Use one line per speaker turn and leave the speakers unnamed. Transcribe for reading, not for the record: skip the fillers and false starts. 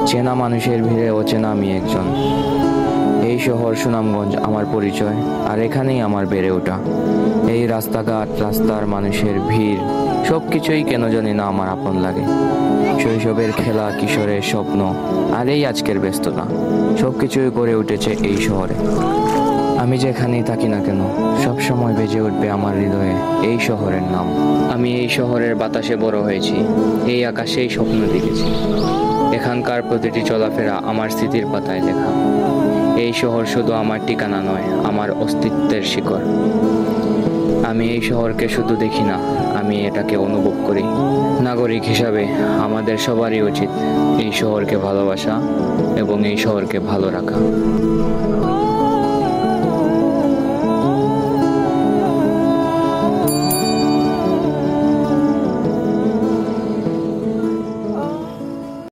চেনা মানুষের ভিড়ে অচেনা আমি একজন। এই শহর সুনামগঞ্জ আমার পরিচয়, আর এখানেই আমার বেড়ে ওঠা। এই রাস্তাঘাট, রাস্তার মানুষের ভিড়, সব কিছুই কেন জানি না আমার আপন লাগে। শৈশবের খেলা, কিশোরের স্বপ্ন, আর এই আজকের ব্যস্ততা, সব কিছুই গড়ে উঠেছে এই শহরে। আমি যেখানেই থাকি না কেন, সব সময় বেজে উঠবে আমার হৃদয়ে এই শহরের নাম। আমি এই শহরের বাতাসে বড় হয়েছি, এই আকাশেই স্বপ্ন দেখেছি। এখানকার প্রতিটি চলাফেরা আমার স্মৃতির পাতায় লেখা। এই শহর শুধু আমার ঠিকানা নয়, আমার অস্তিত্বের শিকড়। আমি এই শহরকে শুধু দেখি না, আমি এটাকে অনুভব করি। নাগরিক হিসাবে আমাদের সবারই উচিত এই শহরকে ভালোবাসা এবং এই শহরকে ভালো রাখা।